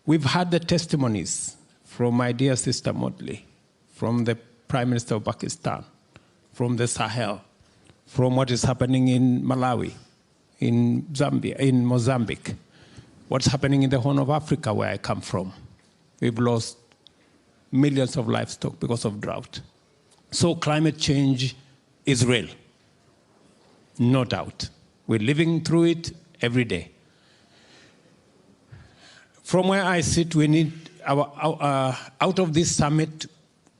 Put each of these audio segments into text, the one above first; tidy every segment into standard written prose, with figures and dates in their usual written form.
We've had the testimonies from my dear sister Motley, from the Prime Minister of Pakistan, from the Sahel, from what is happening in Malawi, in Zambia, in Mozambique, what's happening in the Horn of Africa where I come from. We've lost millions of livestock because of drought. So climate change is real, no doubt. We're living through it every day. From where I sit, we need out of this summit,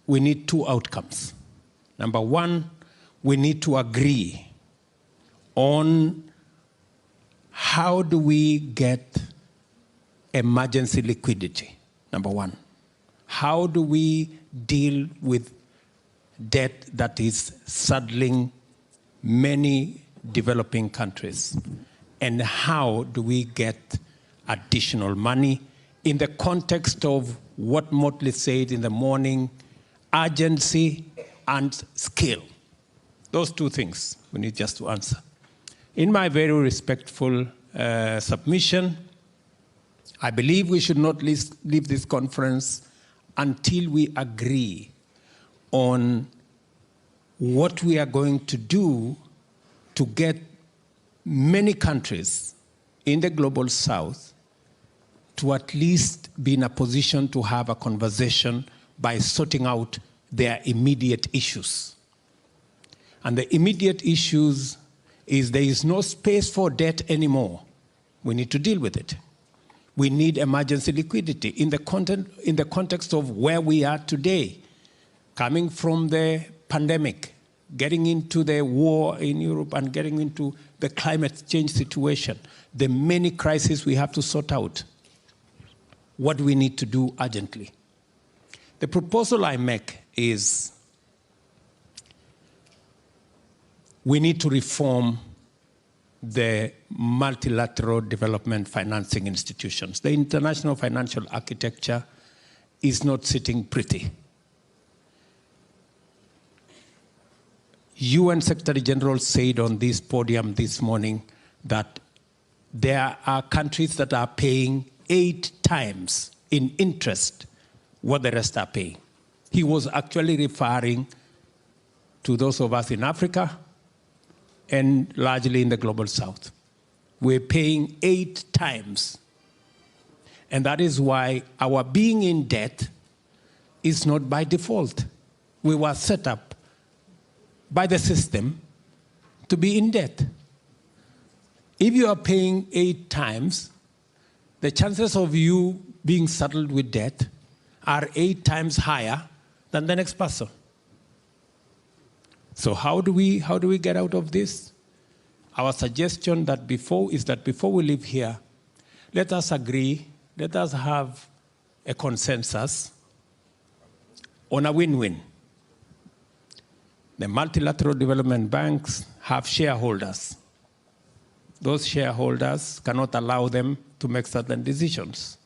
we need two outcomes. Number one, we need to agree on how do we get emergency liquidity, number one. How do we deal with debt that is saddling many developing countries? And how do we get additional money in the context of what Motley said in the morning, urgency and skill? Those two things we need just to answer. In my very respectful submission, I believe we should not leave this conference until we agree on what we are going to do to get many countries in the global south to at least be in a position to have a conversation by sorting out their immediate issues. And the immediate issues is there is no space for debt anymore. We need to deal with it. We need emergency liquidity in the context of where we are today, coming from the pandemic, getting into the war in Europe and getting into the climate change situation, the many crises we have to sort out. What we need to do urgently. The proposal I make is we need to reform the multilateral development financing institutions. The international financial architecture is not sitting pretty. UN Secretary General said on this podium this morning that there are countries that are paying 8 times in interest what the rest are paying. He was actually referring to those of us in Africa and largely in the global south. We're paying 8 times. And that is why our being in debt is not by default. We were set up by the system to be in debt. If you are paying 8 times, the chances of you being saddled with debt are 8 times higher than the next person. So how do we get out of this? Our suggestion is that before we leave here, let us agree, let us have a consensus on a win-win. The multilateral development banks have shareholders. Those shareholders cannot allow them to make certain decisions.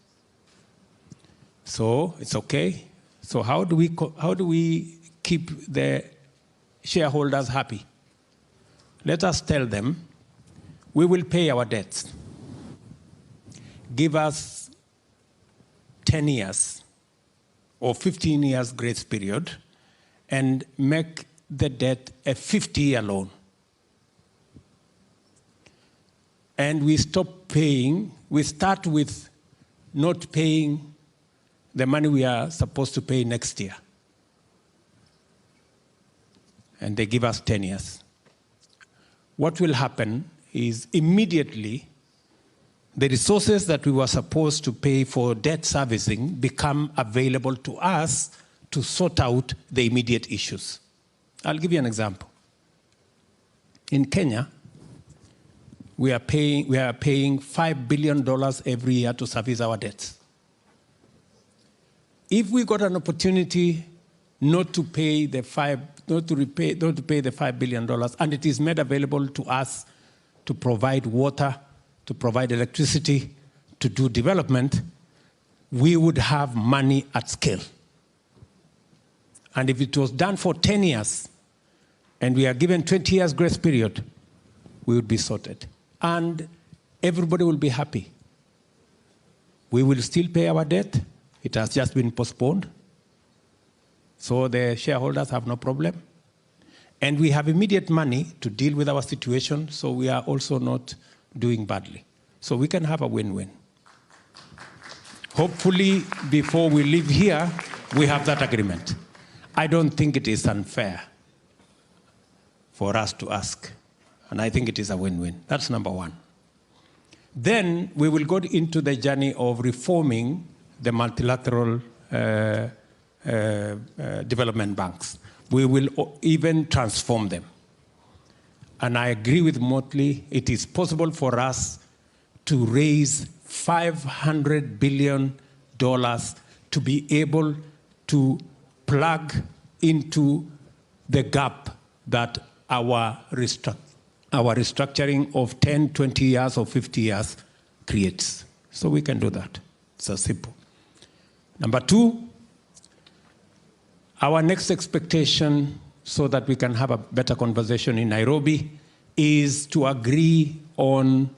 So it's okay. So how do we keep the shareholders happy? Let us tell them, we will pay our debts. Give us 10 years or 15 years grace period and make the debt a 50-year loan. And we stop paying, we start with not paying the money we are supposed to pay next year. And they give us 10 years. What will happen is immediately the resources that we were supposed to pay for debt servicing become available to us to sort out the immediate issues. I'll give you an example. In Kenya, we are paying $5 billion every year to service our debts. If we got an opportunity not to pay the $5 billion, and it is made available to us to provide water, to provide electricity, to do development, we would have money at scale. And if it was done for 10 years, and we are given 20 years grace period, we would be sorted. And everybody will be happy. We will still pay our debt. It has just been postponed. So the shareholders have no problem. And we have immediate money to deal with our situation, so we are also not doing badly. So we can have a win-win. Hopefully, before we leave here, we have that agreement. I don't think it is unfair for us to ask, and I think it is a win-win. That's number one. Then we will go into the journey of reforming the multilateral development banks. We will even transform them. And I agree with Motley, it is possible for us to raise $500 billion to be able to plug into the gap that our restructuring of 10, 20 years or 50 years creates. So we can do that. It's so simple. Number two, our next expectation, so that we can have a better conversation in Nairobi, is to agree on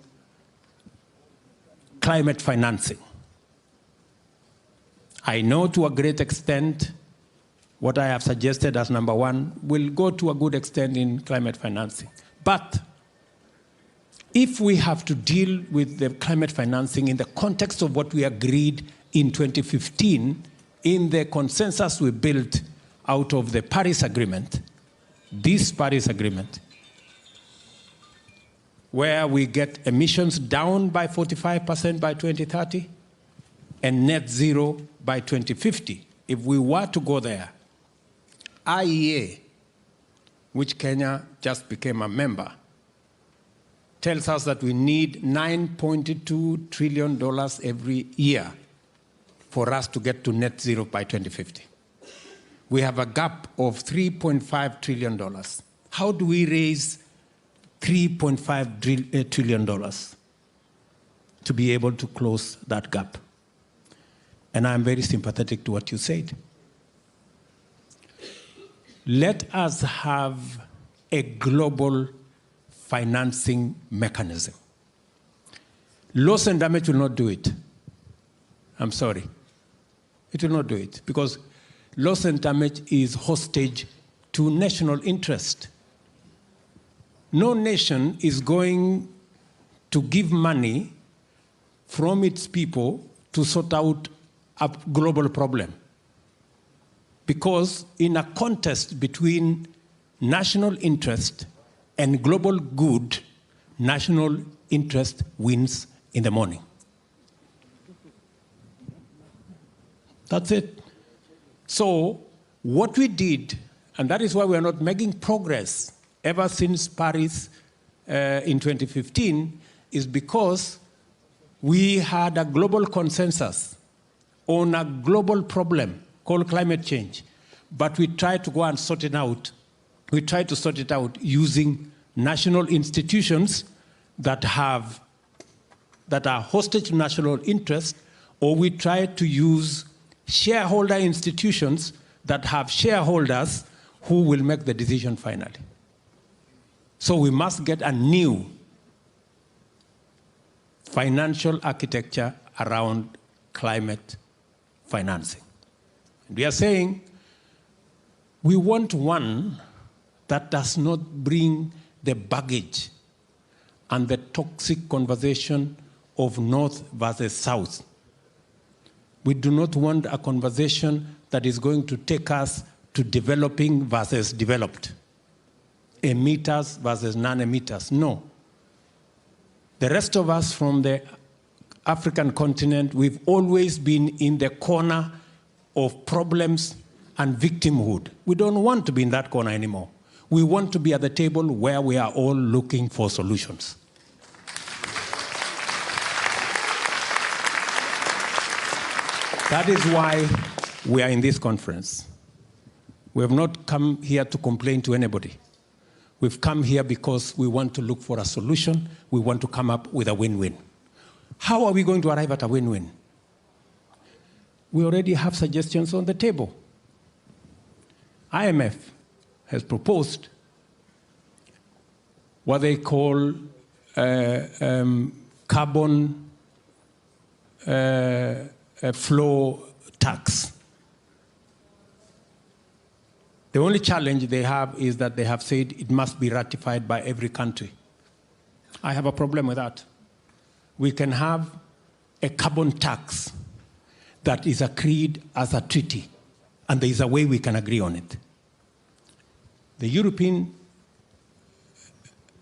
climate financing. I know to a great extent what I have suggested as number one will go to a good extent in climate financing. But if we have to deal with the climate financing in the context of what we agreed in 2015, in the consensus we built out of the Paris Agreement, this Paris Agreement, where we get emissions down by 45% by 2030 and net zero by 2050. If we were to go there, IEA, which Kenya just became a member, tells us that we need $9.2 trillion every year for us to get to net zero by 2050. We have a gap of $3.5 trillion. How do we raise $3.5 trillion to be able to close that gap? And I'm very sympathetic to what you said. Let us have a global financing mechanism. Loss and damage will not do it. I'm sorry. It will not do it, because loss and damage is hostage to national interest. No nation is going to give money from its people to sort out a global problem. Because in a contest between national interest and global good, national interest wins in the morning. That's it. So what we did, and that is why we are not making progress ever since Paris in 2015, is because we had a global consensus on a global problem called climate change. But we tried to go and sort it out. We tried to sort it out using national institutions that are hostage to national interest, or we tried to use shareholder institutions that have shareholders who will make the decision finally. So we must get a new financial architecture around climate financing. We are saying we want one that does not bring the baggage and the toxic conversation of North versus South. We do not want a conversation that is going to take us to developing versus developed, emitters versus non-emitters. No. The rest of us from the African continent, we've always been in the corner of problems and victimhood. We don't want to be in that corner anymore. We want to be at the table where we are all looking for solutions. That is why we are in this conference. We have not come here to complain to anybody. We've come here because we want to look for a solution. We want to come up with a win-win. How are we going to arrive at a win-win? We already have suggestions on the table. IMF has proposed what they call carbon flow tax. The only challenge they have is that they have said it must be ratified by every country. I have a problem with that. We can have a carbon tax that is agreed as a treaty, and there is a way we can agree on it. The European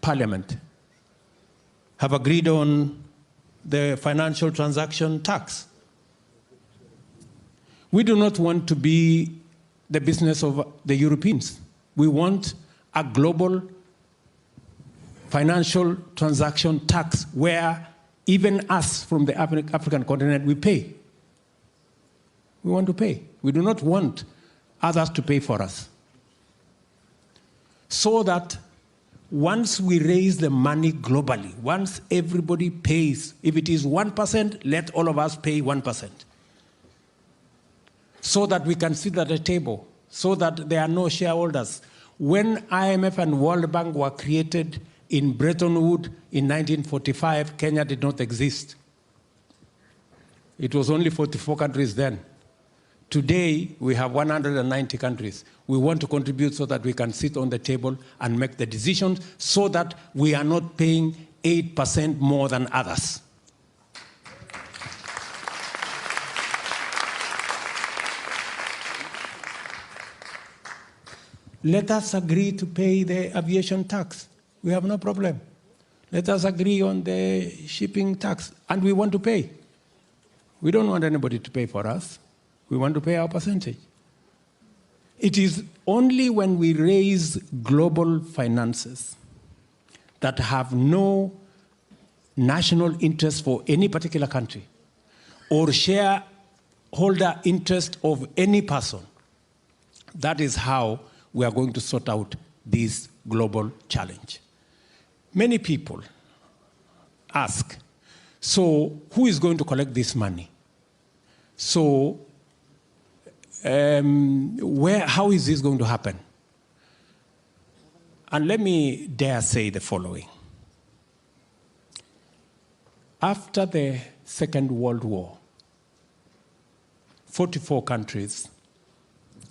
Parliament have agreed on the financial transaction tax. We do not want to be the business of the Europeans. We want a global financial transaction tax where even us from the African continent, we pay. We want to pay. We do not want others to pay for us. So that once we raise the money globally, once everybody pays, if it is 1%, let all of us pay 1%. So that we can sit at a table, so that there are no shareholders. When IMF and World Bank were created in Bretton Woods in 1945, Kenya did not exist. It was only 44 countries then. Today, we have 190 countries. We want to contribute so that we can sit on the table and make the decisions so that we are not paying 8% more than others. Let us agree to pay the aviation tax. We have no problem. Let us agree on the shipping tax, and we want to pay. We don't want anybody to pay for us. We want to pay our percentage. It is only when we raise global finances that have no national interest for any particular country or shareholder interest of any person. That is how we are going to sort out this global challenge. Many people ask, so who is going to collect this money? So how is this going to happen? And let me dare say the following. After the Second World War, 44 countries,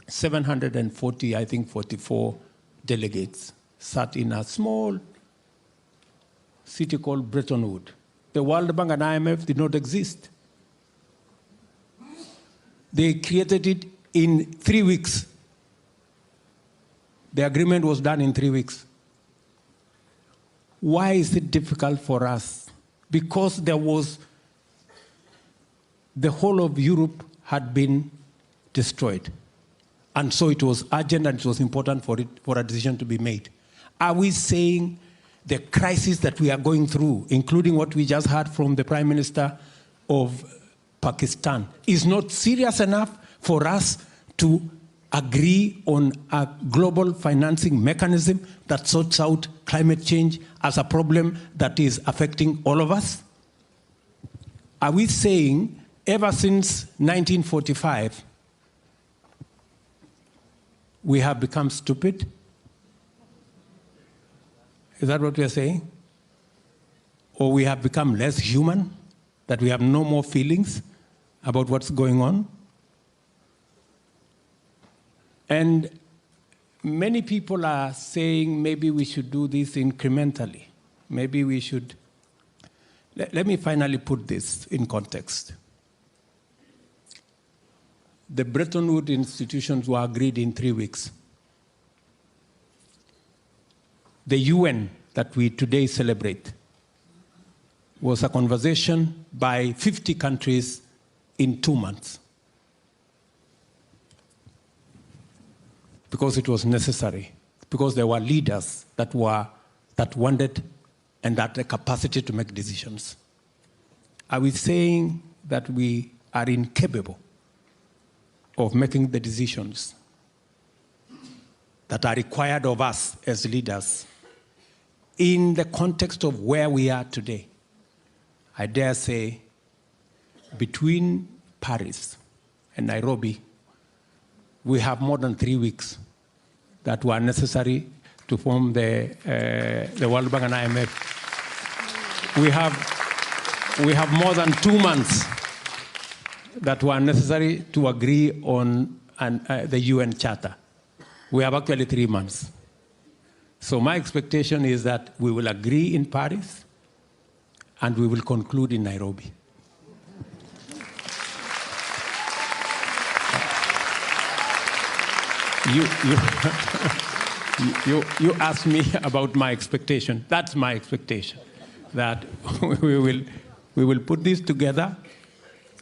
740, I think 44 delegates sat in a small city called Bretton Woods. The World Bank and IMF did not exist. They created it in 3 weeks. The agreement was done in 3 weeks. Why is it difficult for us? Because there was, the whole of Europe had been destroyed. And so it was urgent and it was important for a decision to be made. Are we saying the crisis that we are going through, including what we just heard from the Prime Minister of Pakistan, is not serious enough for us to agree on a global financing mechanism that sorts out climate change as a problem that is affecting all of us? Are we saying ever since 1945, we have become stupid? Is that what we are saying? Or we have become less human, that we have no more feelings about what's going on? And many people are saying maybe we should do this incrementally. Maybe we should. Let me finally put this in context. The Bretton Woods institutions were agreed in 3 weeks. The UN that we today celebrate was a conversation by 50 countries in 2 months. Because it was necessary, because there were leaders that wanted and had the capacity to make decisions. Are we saying that we are incapable of making the decisions that are required of us as leaders in the context of where we are today? I dare say between Paris and Nairobi, we have more than 3 weeks that were necessary to form the World Bank and IMF. We have more than 2 months that were necessary to agree on the UN Charter. We have actually 3 months. So my expectation is that we will agree in Paris and we will conclude in Nairobi. You asked me about my expectation. That's my expectation, that we will put this together.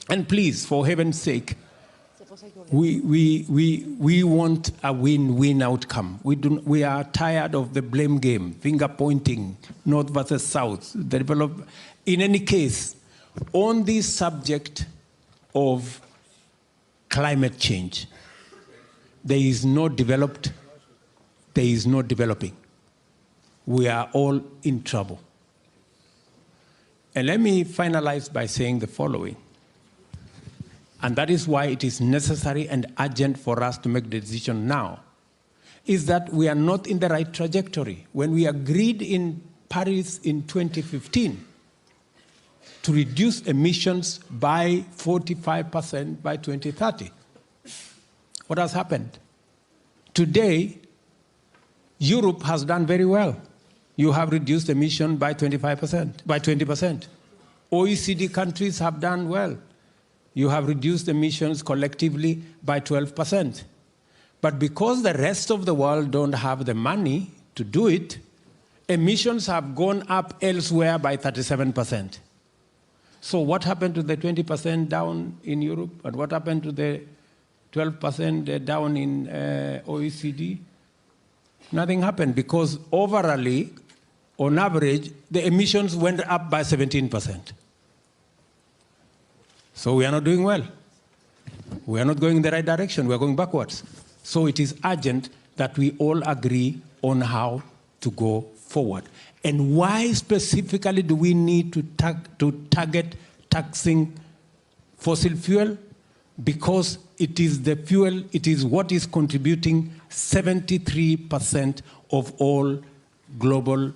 And please, for heaven's sake, we want a win-win outcome. We are tired of the blame game, finger pointing, North versus South. In any case, on this subject of climate change, there is no developed, there is no developing. We are all in trouble. And let me finalize by saying the following. And that is why it is necessary and urgent for us to make the decision now, is that we are not in the right trajectory. When we agreed in Paris in 2015 to reduce emissions by 45% by 2030, what has happened? Today, Europe has done very well. You have reduced emission by 25%, by 20%. OECD countries have done well. You have reduced emissions collectively by 12%. But because the rest of the world don't have the money to do it, emissions have gone up elsewhere by 37%. So what happened to the 20% down in Europe? And what happened to the 12% down in OECD? Nothing happened, because overall, on average, the emissions went up by 17%. So we are not doing well. We are not going in the right direction. We are going backwards. So it is urgent that we all agree on how to go forward. And why specifically do we need to target taxing fossil fuel? Because it is the fuel, it is what is contributing 73% of all global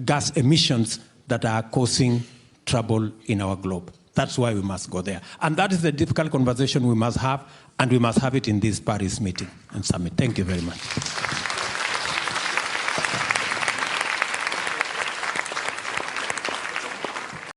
gas emissions that are causing trouble in our globe. That's why we must go there. And that is the difficult conversation we must have, and we must have it in this Paris meeting and summit. Thank you very much.